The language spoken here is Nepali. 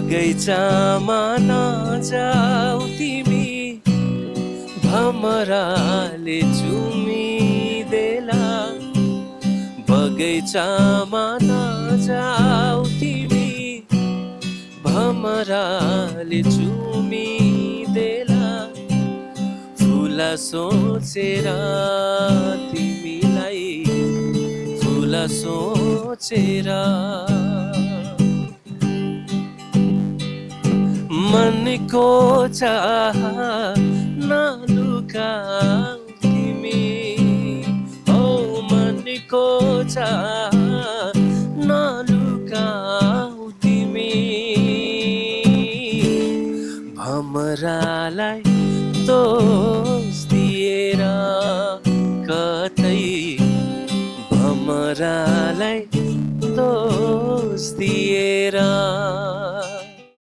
बगैँचामा नजाऊ तिमी, भमराले चुमिदेला। बगैँचामा नजाऊ तिमी, भमराले चुमिदेला। फुल सोचेर तिमीलाई, फुल सोचेर मनको चाह नलुकाऊ तिमी। ओ मनको चाह नलुकाऊ तिमी। भमरालाई दोष दिएर कतै, भमरालाई दोष दिएर